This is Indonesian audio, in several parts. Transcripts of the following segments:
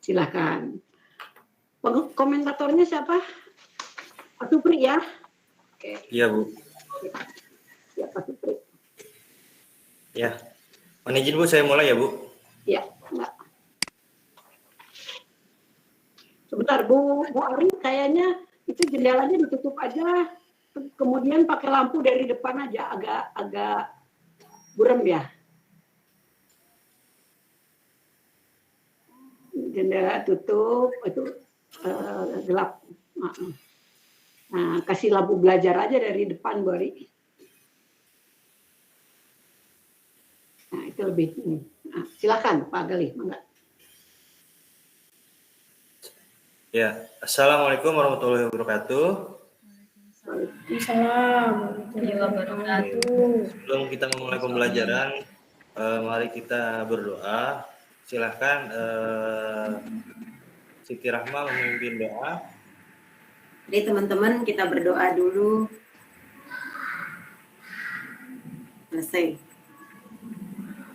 Silakan. Komentatornya siapa? Pak Supri ya? Oke. Iya, Bu. Ya, Pak Supri. Ya. Mohon izin, Bu, saya mulai ya, Bu. Ya, enggak. Sebentar, Bu Ari, kayaknya itu jendelanya ditutup aja. Kemudian pakai lampu dari depan aja, agak buram ya. Jendela tutup, itu gelap. Nah, kasih lampu belajar aja dari depan, Bu Ari. Nah, itu lebih. Nah, silakan, Pak Galih. Ya, Assalamualaikum warahmatullahi wabarakatuh. Waalaikumsalam warahmatullahi wabarakatuh. Sebelum kita memulai pembelajaran, mari kita berdoa. Silahkan Siti Rahma memimpin doa. Jadi teman-teman kita berdoa dulu. Selesai.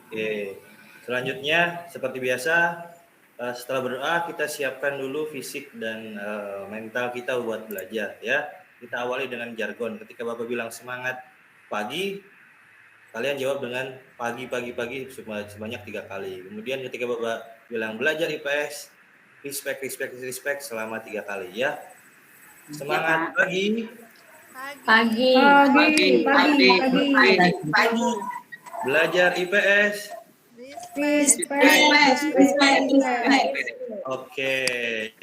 Oke. Selanjutnya, seperti biasa, setelah berdoa kita siapkan dulu fisik dan mental kita buat belajar ya. Kita awali dengan jargon. Ketika Bapak bilang semangat pagi, kalian jawab dengan pagi sebanyak 3 kali. Kemudian ketika Bapak bilang belajar IPS, respect selama 3 kali ya. Semangat pagi. Pagi. Belajar IPS. Oke,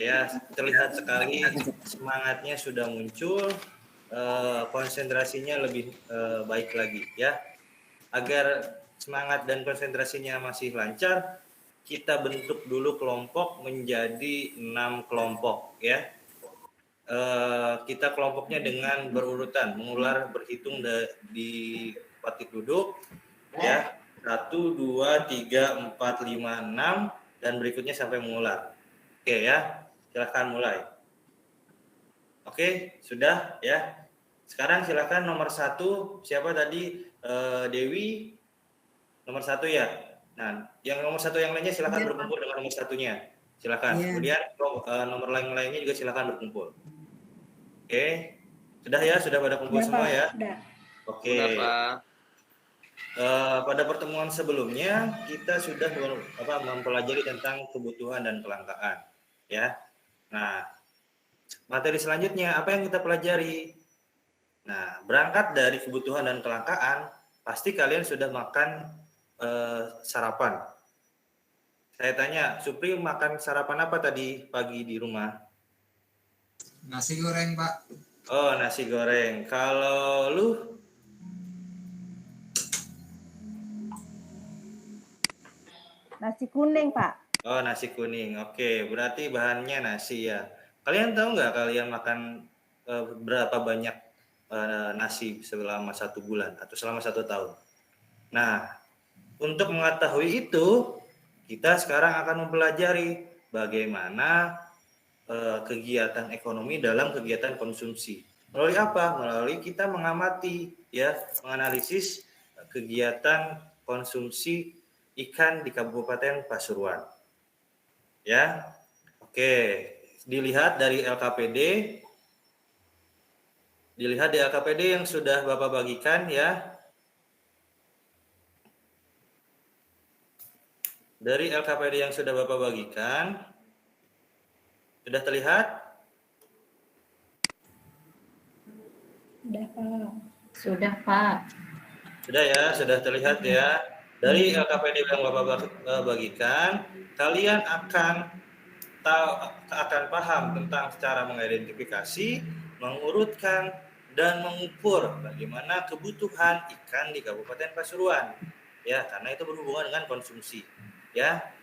ya terlihat sekali semangatnya sudah muncul, konsentrasinya lebih baik lagi ya. Agar semangat dan konsentrasinya masih lancar, kita bentuk dulu kelompok menjadi 6 kelompok ya. Kita kelompoknya dengan berurutan, mengular berhitung di patik duduk ya. 1, 2, 3, 4, 5, 6 dan berikutnya sampai mengular. Oke ya, silahkan mulai. Oke, sudah ya. Sekarang silahkan nomor 1, siapa tadi? Dewi, nomor 1 ya. Nah, yang nomor 1 yang lainnya silahkan berkumpul dengan nomor 1-nya. Silahkan. Kemudian nomor lainnya juga silahkan berkumpul. Oke, sudah ya, sudah pada kumpul semua ya. Oke. Pada pertemuan sebelumnya kita sudah mempelajari tentang kebutuhan dan kelangkaan ya. Nah, materi selanjutnya apa yang kita pelajari? Nah, berangkat dari kebutuhan dan kelangkaan, pasti kalian sudah makan sarapan. Saya tanya, Supri makan sarapan apa tadi pagi di rumah? Nasi goreng, Pak. Oh, nasi goreng. Kalau lu? Nasi kuning, Pak. Oh, nasi kuning. Oke, berarti bahannya nasi ya. Kalian tahu nggak kalian makan berapa banyak nasi selama 1 bulan atau selama 1 tahun? Nah, untuk mengetahui itu, kita sekarang akan mempelajari bagaimana kegiatan ekonomi dalam kegiatan konsumsi. Melalui apa? Melalui kita mengamati, ya, menganalisis kegiatan konsumsi ikan di Kabupaten Pasuruan. Ya, oke. Dilihat di LKPD yang sudah Bapak bagikan ya. Dari LKPD yang sudah Bapak bagikan, sudah terlihat? Sudah, Pak. Sudah ya, sudah terlihat ya. Dari LKPD yang Bapak bagikan, kalian akan paham tentang cara mengidentifikasi, mengurutkan, dan mengukur bagaimana kebutuhan ikan di Kabupaten Pasuruan. Ya, karena itu berhubungan dengan konsumsi. Ya,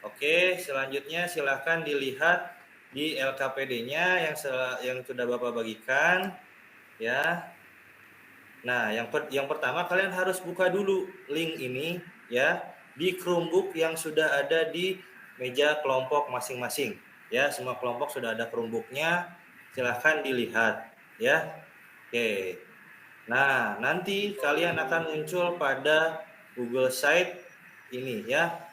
oke. Selanjutnya silahkan dilihat di LKPD-nya yang sudah Bapak bagikan. Ya. Nah, yang pertama kalian harus buka dulu link ini ya di Chromebook yang sudah ada di meja kelompok masing-masing. Ya, semua kelompok sudah ada Chromebook-nya. Silahkan dilihat ya. Oke. Nah, nanti kalian akan muncul pada Google Site ini ya.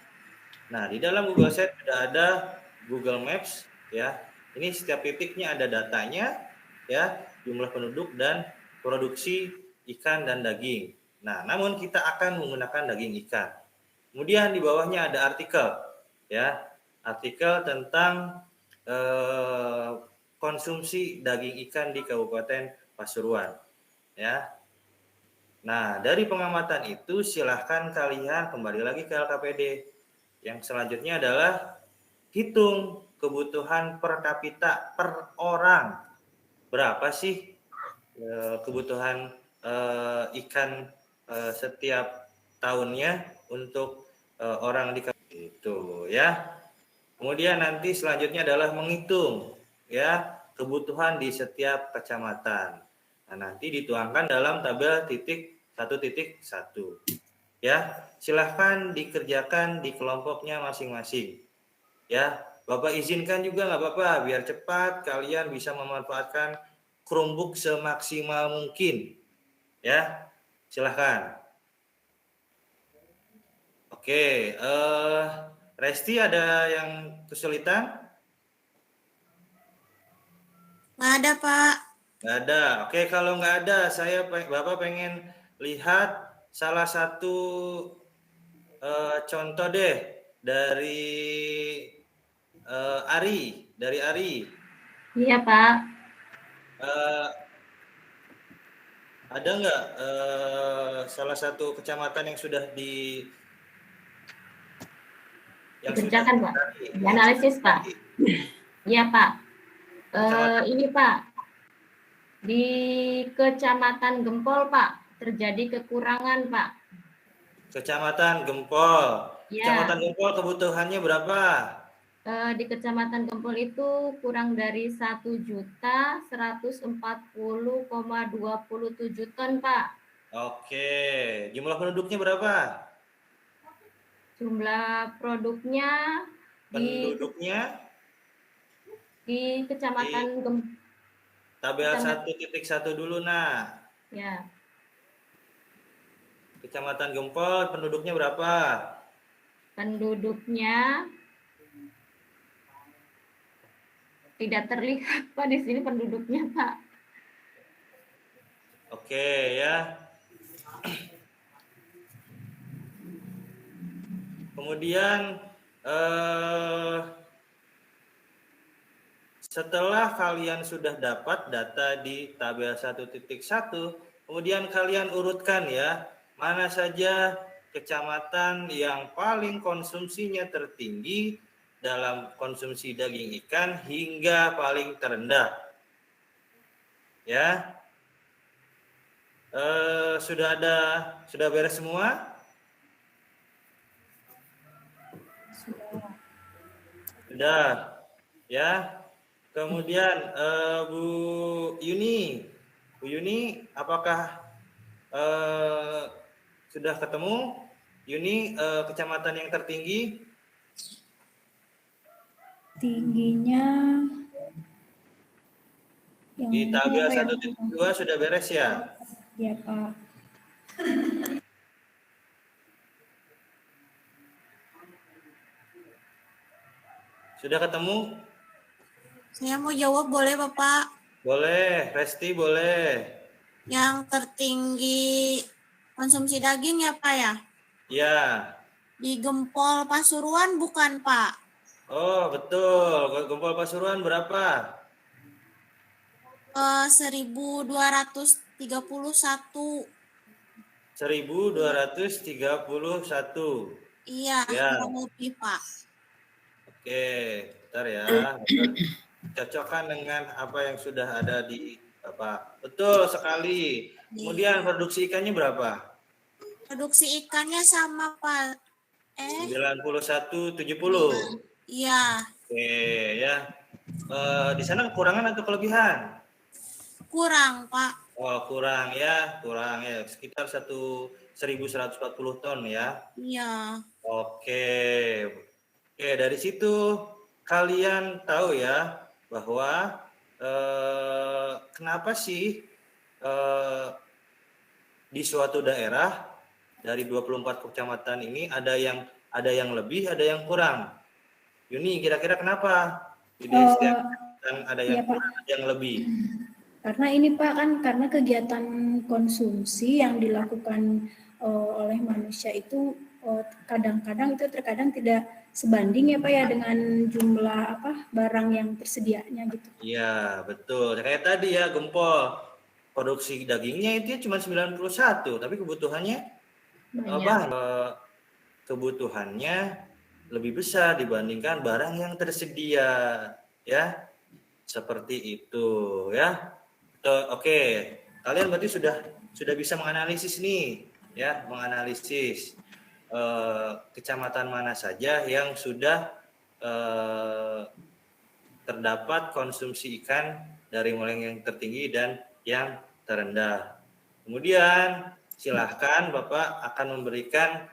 Nah, di dalam Google Set sudah ada Google Maps ya. Ini setiap titiknya ada datanya ya, jumlah penduduk dan produksi ikan dan daging. Nah, namun kita akan menggunakan daging ikan. Kemudian di bawahnya ada artikel ya. Artikel tentang konsumsi daging ikan di Kabupaten Pasuruan ya. Nah, dari pengamatan itu silahkan kalian kembali lagi ke LKPD. Yang selanjutnya adalah hitung kebutuhan per kapita per orang. Berapa sih kebutuhan ikan setiap tahunnya untuk orang di itu ya. Kemudian nanti selanjutnya adalah menghitung ya kebutuhan di setiap kecamatan. Nah, nanti dituangkan dalam tabel titik 1.1 ya. Silahkan dikerjakan di kelompoknya masing-masing ya. Bapak izinkan juga nggak apa-apa biar cepat kalian bisa memanfaatkan Chromebook semaksimal mungkin ya. Silahkan. Oke, Resti ada yang kesulitan? Nggak ada, Pak. Nggak ada. Oke, kalau nggak ada, Bapak pengen lihat salah satu contoh deh dari Ari, dari Ari. Iya, Pak. Ada nggak salah satu kecamatan yang sudah Dikerjakan, Pak. Dianalisis, Pak. Iya, Pak. Ini, Pak. Di Kecamatan Gempol, Pak, terjadi kekurangan, Pak. Kecamatan Gempol. Ya. Kecamatan Gempol kebutuhannya berapa? Di Kecamatan Gempol itu kurang dari 1.140,27 ton, Pak. Oke, jumlah penduduknya berapa? Jumlah produknya di Kecamatan Gempol. Tabel 1.1 dulu, nah. Ya. Kecamatan Gempol penduduknya berapa? Penduduknya tidak terlihat, Pak, di sini penduduknya, Pak. Oke, ya. Kemudian setelah kalian sudah dapat data di tabel 1.1, kemudian kalian urutkan ya, mana saja kecamatan yang paling konsumsinya tertinggi dalam konsumsi daging ikan hingga paling terendah. Ya. Sudah beres semua? Sudah. Ya. Kemudian Bu Yuni, apakah sudah ketemu Yuni kecamatan yang tertinggi? Tingginya yang Di tabel 1.2 sudah beres ya? Ya, Pak. Sudah ketemu? Saya mau jawab, boleh, Bapak? Boleh, Resti boleh. Yang tertinggi konsumsi daging ya, Pak ya? Ya. Di Gempol Pasuruan bukan, Pak? Oh, betul. Gempol Pasuruan berapa? 1.231. 1.231. Iya, ya. kurang lebih, Pak. Oke, bentar ya. Cocokkan dengan apa yang sudah ada di Bapak. Betul sekali. Kemudian produksi ikannya berapa? Produksi ikannya sama, Pak. 91,70. Iya. Oke, ya. Di sana kekurangan atau kelebihan? Kurang, Pak. Oh, kurang ya. Sekitar 1.140 ton ya. Iya. Oke, dari situ kalian tahu ya bahwa kenapa sih di suatu daerah dari 24 kecamatan ini ada yang ada yang lebih, ada yang kurang. Yuni, kira-kira kenapa? Jadi Oh, setiap ada iya, yang Pak. kurang, ada yang lebih. Karena ini Pak kan karena kegiatan konsumsi yang dilakukan oleh manusia itu kadang-kadang itu terkadang tidak sebanding ya Pak ya dengan jumlah barang yang tersedianya gitu. Iya, betul. Kayak tadi ya, Gempol. Produksi dagingnya itu cuma 91, tapi kebutuhannya Banyak. kebutuhannya lebih besar dibandingkan barang yang tersedia, ya. Seperti itu, ya. Oke, kalian berarti sudah bisa menganalisis nih, ya, menganalisis kecamatan mana saja yang sudah terdapat konsumsi ikan dari mulai yang tertinggi dan yang terendah. Kemudian silahkan Bapak akan memberikan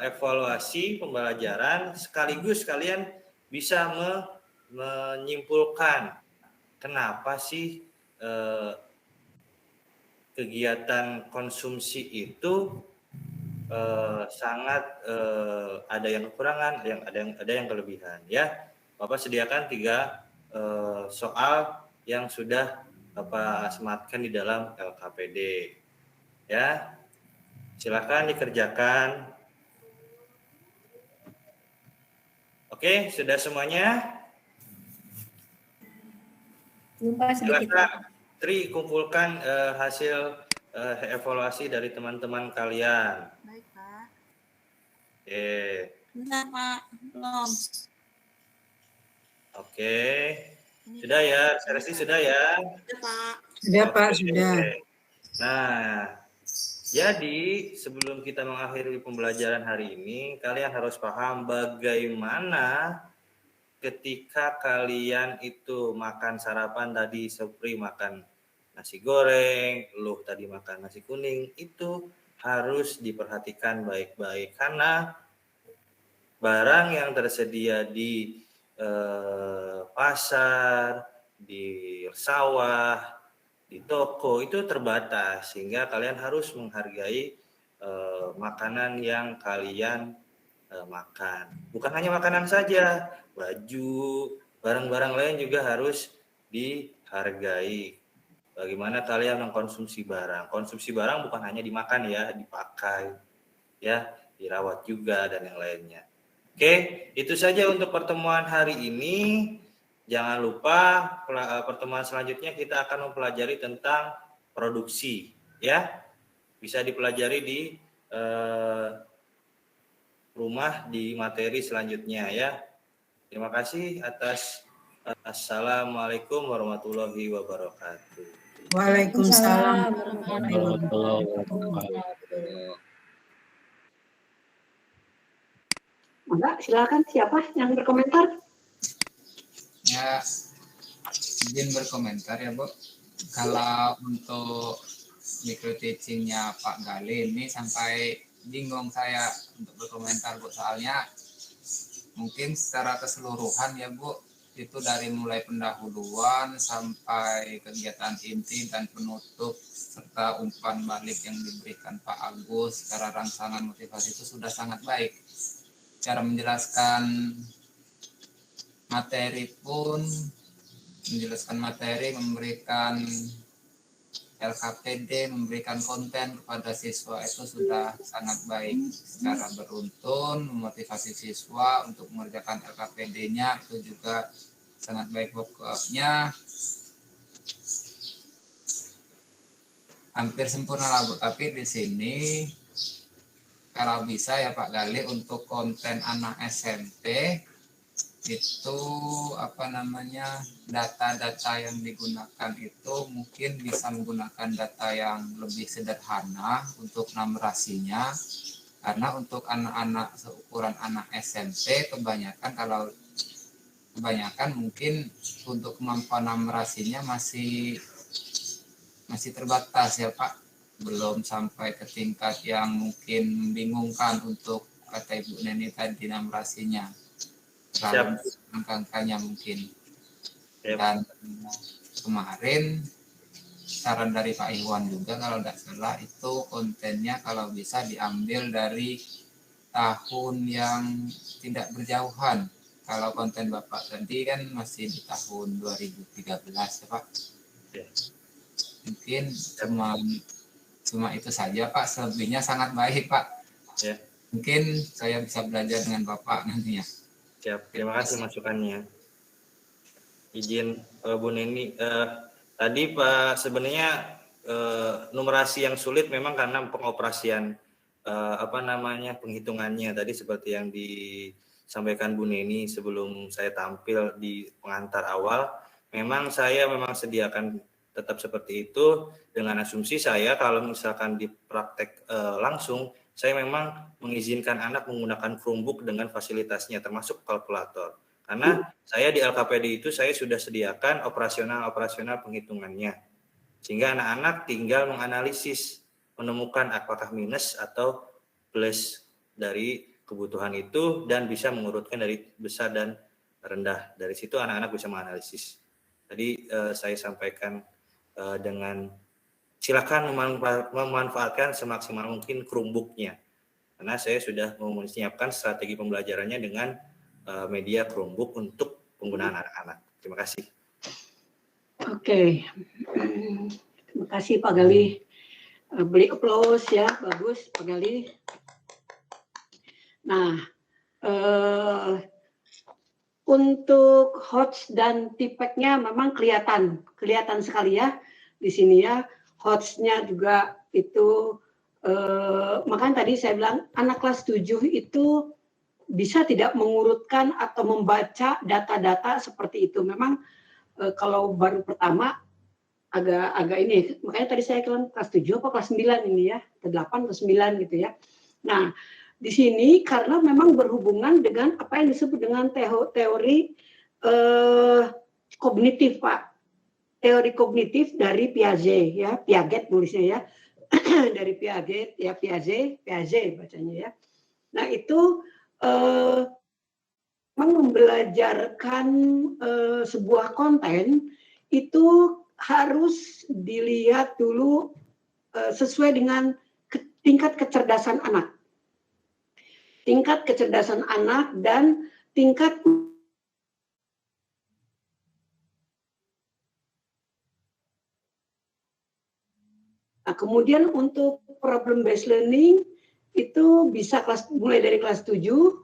evaluasi pembelajaran sekaligus kalian bisa menyimpulkan kenapa sih kegiatan konsumsi itu sangat ada yang kekurangan, ada yang kelebihan, ya. Bapak sediakan 3 soal yang sudah Bapak sematkan di dalam LKPD, ya. Silakan dikerjakan. Oke, sudah semuanya? Belum Pak sedikit. Silakan Tri kumpulkan hasil evaluasi dari teman-teman kalian. Baik, Pak. Oke. Bentar, Pak. Belum. Oke. Ini, Sudah Pak. ya, Seresti sudah ya? Sudah, Pak. Sudah Pak, Oke. sudah. Nah, jadi sebelum kita mengakhiri pembelajaran hari ini, kalian harus paham bagaimana ketika kalian itu makan sarapan tadi, Supri makan nasi goreng, Luh tadi makan nasi kuning, itu harus diperhatikan baik-baik karena barang yang tersedia di pasar, di sawah, di toko itu terbatas sehingga kalian harus menghargai makanan yang kalian makan. Bukan hanya makanan saja, baju, barang-barang lain juga harus dihargai. Bagaimana kalian mengkonsumsi barang? Konsumsi barang bukan hanya dimakan ya, dipakai, ya, dirawat juga dan yang lainnya. Oke, itu saja untuk pertemuan hari ini. Jangan lupa pertemuan selanjutnya kita akan mempelajari tentang produksi, ya. Bisa dipelajari di rumah di materi selanjutnya, ya. Terima kasih atas. Assalamualaikum warahmatullahi wabarakatuh. Waalaikumsalam. Enggak, silakan siapa yang berkomentar? Ya, izin berkomentar ya, Bu. Kalau untuk micro teachingnya Pak Gali ini sampai bingung saya untuk berkomentar, Bu. Soalnya mungkin secara keseluruhan ya, Bu, itu dari mulai pendahuluan sampai kegiatan inti dan penutup serta umpan balik yang diberikan Pak Agus secara rangsangan motivasi itu sudah sangat baik. Cara menjelaskan materi pun menjelaskan materi, memberikan LKPD, memberikan konten kepada siswa itu sudah sangat baik. Secara beruntun memotivasi siswa untuk mengerjakan LKPD-nya itu juga sangat baik. Pokoknya hampir sempurna lah, Bu. Tapi di sini kalau bisa ya Pak Gali untuk konten anak SMP itu data-data yang digunakan itu mungkin bisa menggunakan data yang lebih sederhana untuk numerasinya, karena untuk anak-anak seukuran anak SMP kebanyakan mungkin untuk kemampuan numerasinya masih terbatas ya Pak, belum sampai ke tingkat yang mungkin membingungkan untuk kata Ibu Neni tadi numerasinya. Terlalu angka-angkanya mungkin. Dan kemarin saran dari Pak Iwan juga kalau tidak salah itu kontennya kalau bisa diambil dari tahun yang tidak berjauhan. Kalau konten Bapak tadi kan masih di tahun 2013 ya Pak. Ya. Mungkin cuma itu saja Pak, selebihnya sangat baik Pak. Ya. Mungkin saya bisa belajar dengan Bapak nantinya. Siap, terima kasih masukannya. Izin Bu Neni, tadi Pak sebenarnya numerasi yang sulit memang karena pengoperasian penghitungannya tadi seperti yang disampaikan Bu Neni sebelum saya tampil di pengantar awal. Memang saya sediakan tetap seperti itu dengan asumsi saya kalau misalkan di praktek langsung saya memang mengizinkan anak menggunakan Chromebook dengan fasilitasnya termasuk kalkulator. Karena saya di LKPD itu saya sudah sediakan operasional penghitungannya. Sehingga anak-anak tinggal menganalisis, menemukan apakah minus atau plus dari kebutuhan itu dan bisa mengurutkan dari besar dan rendah. Dari situ anak-anak bisa menganalisis. Tadi saya sampaikan dengan silakan memanfaatkan semaksimal mungkin Chromebook-nya. Karena saya sudah menyiapkan strategi pembelajarannya dengan media Chromebook untuk penggunaan anak-anak. Terima kasih. Oke. Terima kasih Pak Gali. Beri aplaus ya, bagus Pak Gali. Nah, untuk HOTS dan TPEC-nya memang kelihatan sekali ya di sini ya. HOTS-nya juga itu, makanya tadi saya bilang anak kelas 7 itu bisa tidak mengurutkan atau membaca data-data seperti itu. Memang kalau baru pertama agak ini, makanya tadi saya bilang kelas 7 apa kelas 9 ini ya, ke 8 atau 9 gitu ya. Nah, di sini karena memang berhubungan dengan apa yang disebut dengan teori kognitif Pak. Teori kognitif dari Piaget ya, Piaget tulisnya ya. Dari Piaget ya, Piaget bacanya ya. Nah, itu membelajarkan sebuah konten itu harus dilihat dulu sesuai dengan tingkat kecerdasan anak. Tingkat kecerdasan anak dan tingkat kemudian untuk problem based learning itu bisa mulai dari kelas 7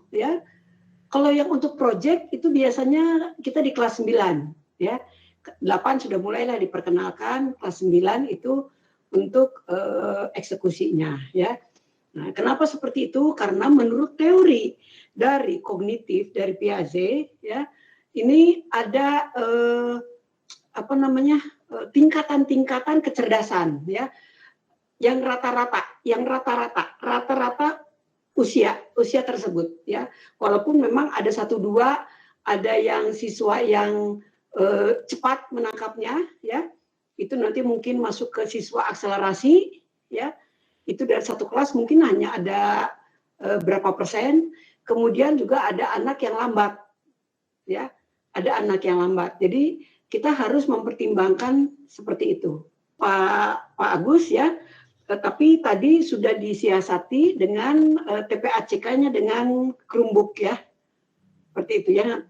ya. Kalau yang untuk project itu biasanya kita di kelas 9 ya. 8 sudah mulailah diperkenalkan, kelas 9 itu untuk eksekusinya ya. Nah, kenapa seperti itu? Karena menurut teori dari kognitif dari Piaget ya, ini ada tingkatan-tingkatan kecerdasan ya. Yang rata-rata usia tersebut ya, walaupun memang ada 1-2 ada yang siswa yang cepat menangkapnya ya, itu nanti mungkin masuk ke siswa akselerasi ya, itu dari satu kelas mungkin hanya ada berapa persen, kemudian juga ada anak yang lambat ya, ada anak yang lambat, jadi kita harus mempertimbangkan seperti itu Pak Agus ya. Tapi tadi sudah disiasati dengan TPACK-nya dengan Chromebook ya, seperti itu ya.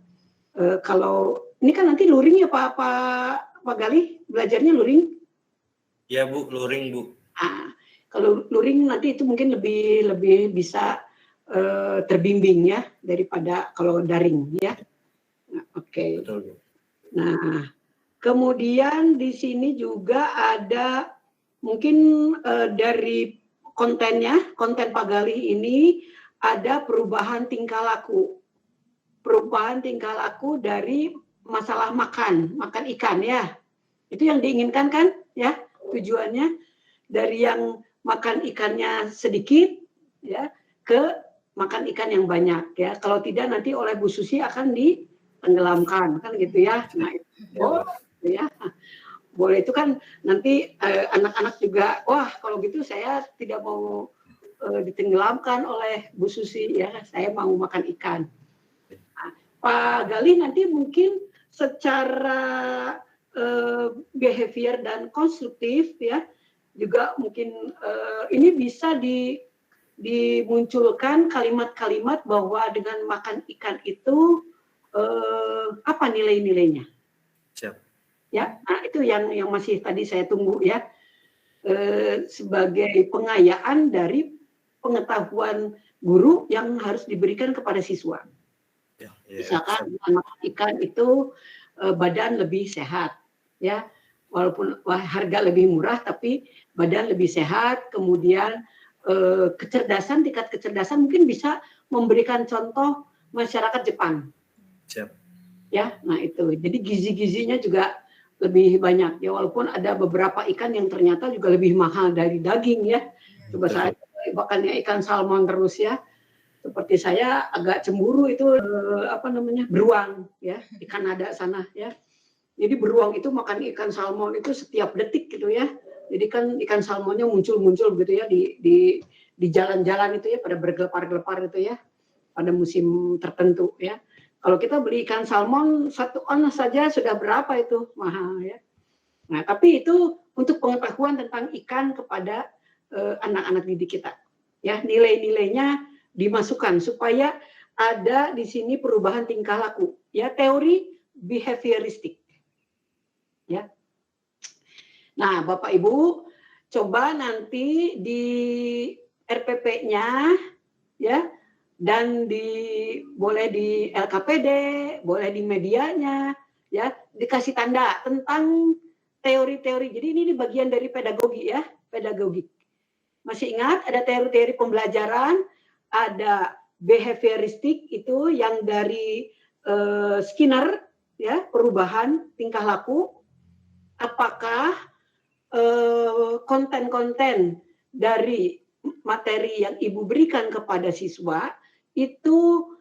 Kalau ini kan nanti luring ya Pak Gali, belajarnya luring? Ya Bu, luring Bu. Kalau luring nanti itu mungkin lebih bisa terbimbing ya daripada kalau daring ya. Oke. Betul Bu. Nah, kemudian di sini juga ada mungkin dari konten Pak Gali ini ada perubahan tingkah laku dari masalah makan ikan ya. Itu yang diinginkan kan ya, tujuannya dari yang makan ikannya sedikit ya ke makan ikan yang banyak ya. Kalau tidak nanti oleh Bu Susi akan ditenggelamkan kan gitu ya. Nah, itu ya. Boleh itu kan nanti anak-anak juga, wah kalau gitu saya tidak mau ditenggelamkan oleh Bu Susi ya, saya mau makan ikan. Nah, Pak Gali nanti mungkin secara behavior dan konstruktif ya, juga mungkin ini bisa dimunculkan kalimat-kalimat bahwa dengan makan ikan itu apa nilai-nilainya. Siap. Ya, nah itu yang masih tadi saya tunggu ya, sebagai pengayaan dari pengetahuan guru yang harus diberikan kepada siswa. Ya, Misalkan makan ikan itu badan lebih sehat, ya, walaupun harga lebih murah tapi badan lebih sehat. Kemudian kecerdasan, tingkat kecerdasan mungkin bisa memberikan contoh masyarakat Jepang. Siap. Ya, nah itu. Jadi gizi-gizinya juga lebih banyak ya, walaupun ada beberapa ikan yang ternyata juga lebih mahal dari daging ya. Coba saya makannya ikan salmon terus ya. Seperti saya agak cemburu itu beruang ya, di Kanada sana ya. Jadi beruang itu makan ikan salmon itu setiap detik gitu ya. Jadi kan ikan salmonnya muncul-muncul gitu ya di jalan-jalan itu ya, pada bergelepar-gelepar itu ya, pada musim tertentu ya. Kalau kita beli ikan salmon 1 ons saja sudah berapa itu, mahal ya. Nah, tapi itu untuk pengetahuan tentang ikan kepada anak-anak didik kita. Ya, nilai-nilainya dimasukkan supaya ada di sini perubahan tingkah laku. Ya, teori behavioristik. Ya. Nah, Bapak Ibu, coba nanti di RPP-nya ya, dan boleh di LKPD, boleh di medianya, ya, dikasih tanda tentang teori-teori. Jadi ini bagian dari pedagogi ya, pedagogik. Masih ingat ada teori-teori pembelajaran, ada behavioristik itu yang dari Skinner ya, perubahan tingkah laku. Apakah konten-konten dari materi yang Ibu berikan kepada siswa itu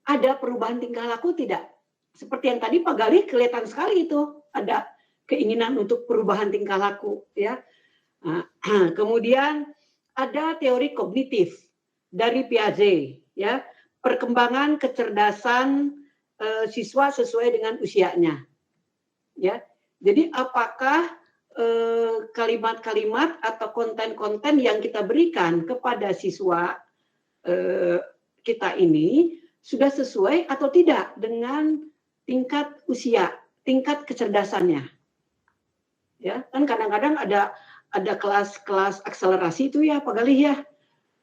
ada perubahan tingkah laku tidak? Seperti yang tadi Pak Galih kelihatan sekali itu ada keinginan untuk perubahan tingkah laku ya. Nah, kemudian ada teori kognitif dari Piaget ya, perkembangan kecerdasan siswa sesuai dengan usianya ya. Jadi apakah kalimat-kalimat atau konten-konten yang kita berikan kepada siswa kita ini sudah sesuai atau tidak dengan tingkat usia, tingkat kecerdasannya. Ya, kan kadang-kadang ada kelas-kelas akselerasi itu ya, Pak Galih ya.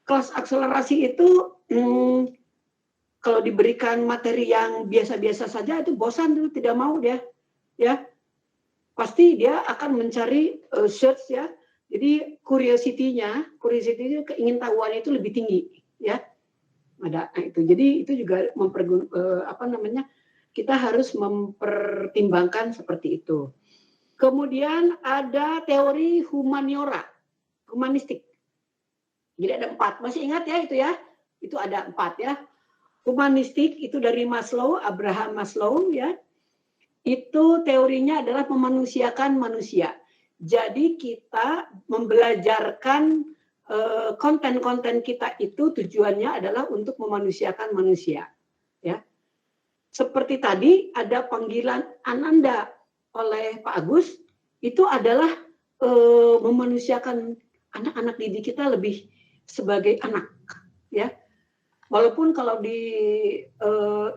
Kelas akselerasi itu kalau diberikan materi yang biasa-biasa saja itu bosan tuh, tidak mau dia. Ya. Pasti dia akan mencari search ya. Jadi curiosity-nya, keingintahuan itu lebih tinggi ya. Ada itu. Jadi itu juga kita harus mempertimbangkan seperti itu. Kemudian ada teori humaniora, humanistik. Jadi ada 4. Masih ingat ya itu ya? Itu ada 4 ya. Humanistik itu dari Maslow, Abraham Maslow ya. Itu teorinya adalah memanusiakan manusia. Jadi kita membelajarkan konten-konten kita itu tujuannya adalah untuk memanusiakan manusia. Ya. Seperti tadi ada panggilan Ananda oleh Pak Agus, itu adalah memanusiakan anak-anak didik kita lebih sebagai anak. Ya. Walaupun kalau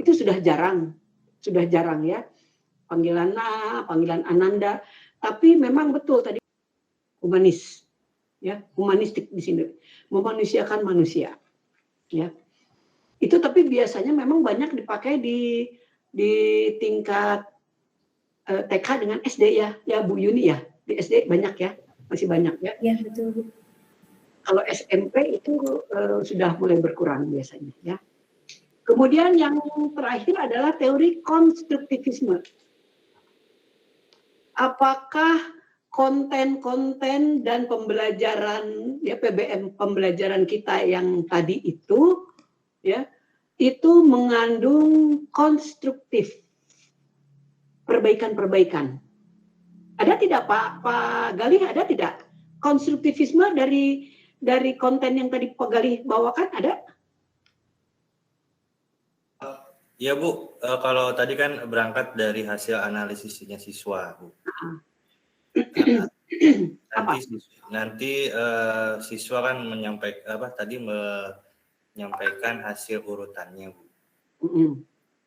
itu sudah jarang ya. Panggilan Ananda, tapi memang betul tadi humanis, ya, humanistik di sini, memanusiakan manusia, ya. Itu tapi biasanya memang banyak dipakai di tingkat TK dengan SD ya, Bu Yuni ya, di SD banyak ya, masih banyak ya. Ya betul Bu. Kalau SMP itu sudah mulai berkurang biasanya, ya. Kemudian yang terakhir adalah teori konstruktivisme. Apakah konten-konten dan pembelajaran ya PBM pembelajaran kita yang tadi itu ya itu mengandung konstruktif perbaikan-perbaikan. Ada tidak Pak Galih, ada tidak konstruktivisme dari konten yang tadi Pak Galih bawakan, ada? Ya Bu, kalau tadi kan berangkat dari hasil analisisnya siswa Bu. Apa? Nanti siswa kan menyampaikan hasil urutannya, Bu.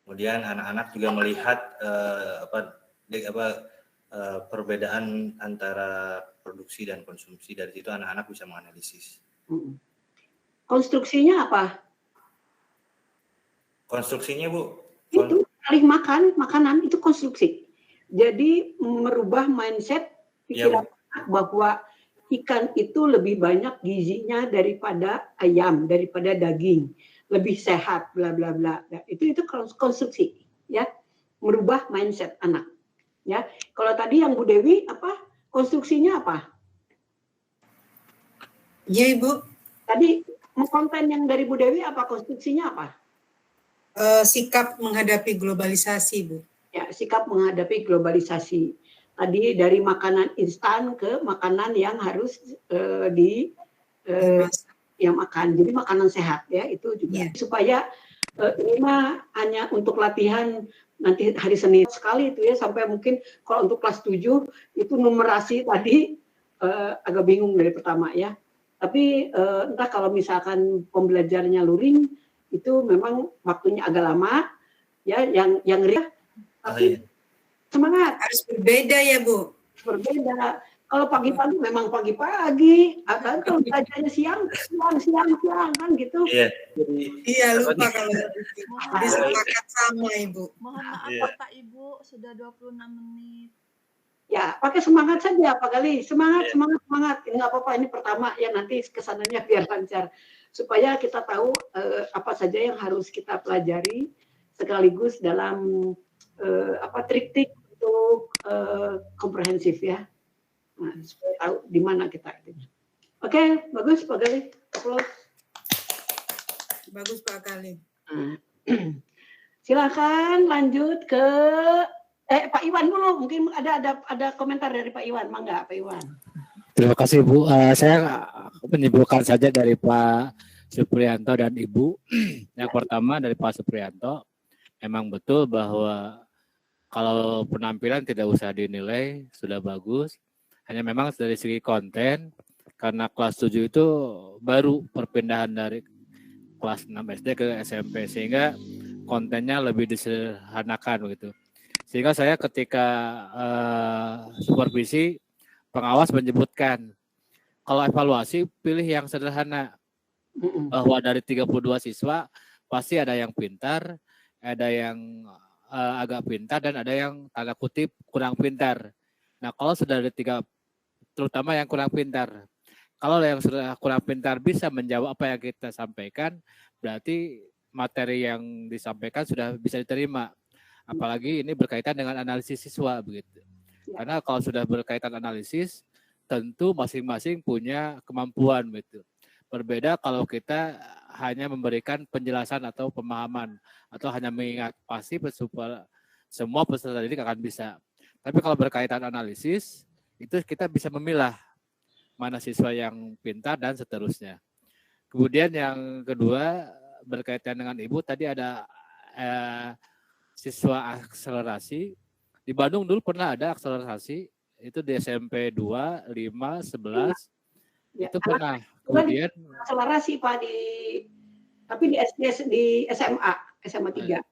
Kemudian anak-anak juga melihat perbedaan antara produksi dan konsumsi. Dari situ anak-anak bisa menganalisis. Konstruksinya apa? Konstruksinya, Bu? Itu alih makanan itu konstruksi. Jadi merubah mindset pikiran anak bahwa ikan itu lebih banyak gizinya daripada ayam, daripada daging, lebih sehat, bla bla bla. Itu konstruksi, ya, merubah mindset anak, ya. Kalau tadi yang Bu Dewi apa? Konstruksinya apa? Iya, Ibu. Tadi konten yang dari Bu Dewi apa? Konstruksinya apa? Sikap menghadapi globalisasi, Bu. Ya, sikap menghadapi globalisasi. Tadi dari makanan instan ke makanan yang harus yang makan. Jadi makanan sehat, ya, itu juga. Supaya ini mah hanya untuk latihan nanti hari Senin sekali itu ya, sampai mungkin kalau untuk kelas 7 itu numerasi tadi agak bingung dari pertama ya. Tapi entah kalau misalkan pembelajarannya luring itu memang waktunya agak lama ya, yang tapi semangat. Harus berbeda ya, Bu. Berbeda. Kalau pagi-pagi memang pagi-pagi, atau kalau belajarnya siang kan gitu. Iya, lupa kalau disepakat sama Ibu. Mohon maaf Bapak Ibu, sudah 26 menit. Ya, pakai semangat saja Pak Gali. Semangat. Ini nggak apa-apa, ini pertama ya, nanti kesananya biar lancar. Supaya kita tahu apa saja yang harus kita pelajari sekaligus dalam trik-trik untuk komprehensif ya. Nah, supaya tahu di mana kita itu. Oke, bagus Pak Gali. Bagus Pak Gali. Silakan lanjut ke Pak Iwan dulu. Mungkin ada komentar dari Pak Iwan, mangga Pak Iwan. Terima kasih Bu. Saya menyimpulkan saja dari Pak Supriyanto dan Ibu. Yang pertama dari Pak Supriyanto, memang betul bahwa kalau penampilan tidak usah dinilai, sudah bagus. Hanya memang dari segi konten, karena kelas 7 itu baru perpindahan dari kelas 6 SD ke SMP, sehingga kontennya lebih disederhanakan gitu. Sehingga saya ketika supervisi, pengawas menyebutkan, kalau evaluasi pilih yang sederhana, bahwa dari 32 siswa, pasti ada yang pintar, ada yang agak pintar, dan ada yang tanda kutip kurang pintar. Nah, kalau sudah ada terutama yang kurang pintar, kalau yang sudah kurang pintar bisa menjawab apa yang kita sampaikan, berarti materi yang disampaikan sudah bisa diterima. Apalagi ini berkaitan dengan analisis siswa begitu. Karena kalau sudah berkaitan analisis, tentu masing-masing punya kemampuan begitu. Berbeda kalau kita hanya memberikan penjelasan atau pemahaman atau hanya mengingat, pasti semua peserta didik akan bisa. Tapi kalau berkaitan analisis, itu kita bisa memilah mana siswa yang pintar dan seterusnya. Kemudian yang kedua berkaitan dengan Ibu, tadi ada siswa akselerasi. Di Bandung dulu pernah ada akselerasi, itu di SMP 2, 5, 11, itu pernah. Kemudian akselerasi Pak tapi di SMA 3.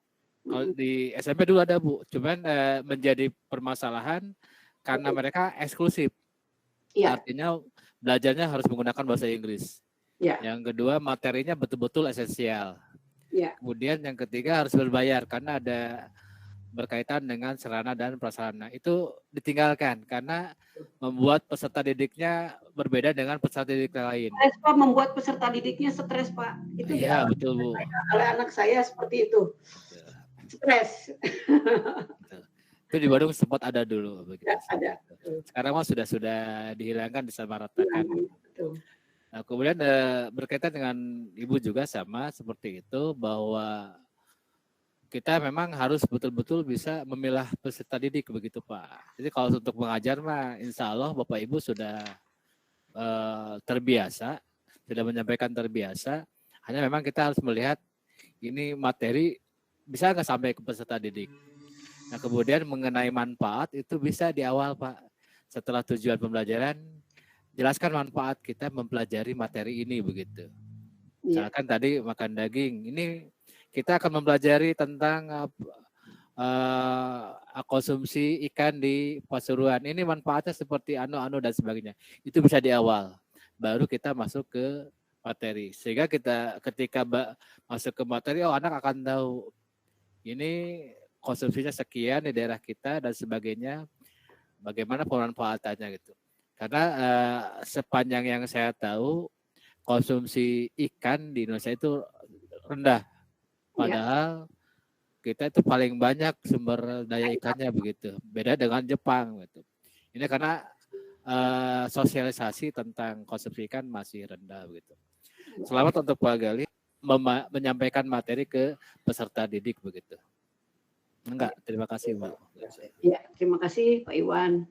Kalau di SMP dulu ada Bu, cuman menjadi permasalahan karena mereka eksklusif. Artinya belajarnya harus menggunakan bahasa Inggris. Yang kedua materinya betul-betul esensial. Kemudian yang ketiga harus berbayar karena ada berkaitan dengan sarana dan prasarana. Itu ditinggalkan karena membuat peserta didiknya berbeda dengan peserta didik lain. Stres Pak, membuat peserta didiknya stres Pak. Itu ya betul Bu. Oleh anak saya seperti itu. Stres. Itu di Bandung sempat ada dulu begitu. Ada. Sekarang mah sudah dihilangkan, disamaratakan. Nah, kemudian berkaitan dengan Ibu juga sama seperti itu, bahwa kita memang harus betul-betul bisa memilah peserta didik begitu Pak. Jadi kalau untuk mengajar mah insya Allah Bapak Ibu sudah terbiasa, sudah menyampaikan terbiasa. Hanya memang kita harus melihat ini materi bisa nggak sampai ke peserta didik. Nah kemudian mengenai manfaat itu bisa di awal Pak. setelah tujuan pembelajaran, jelaskan manfaat kita mempelajari materi ini begitu. Iya. Misalkan tadi makan daging, ini kita akan mempelajari tentang konsumsi ikan di Pasuruan. Ini manfaatnya seperti anu dan sebagainya. Itu bisa di awal, baru kita masuk ke materi. Sehingga kita ketika masuk ke materi, anak akan tahu ini konsumsinya sekian di daerah kita dan sebagainya. Bagaimana pemanfaatannya gitu. Karena sepanjang yang saya tahu konsumsi ikan di Indonesia itu rendah. Padahal kita itu paling banyak sumber daya ikannya begitu. Beda dengan Jepang gitu. Ini karena sosialisasi tentang konsumsi ikan masih rendah begitu. Selamat untuk Pak Gali menyampaikan materi ke peserta didik begitu. Enggak, terima kasih Mbak. Ya, terima kasih Pak Iwan.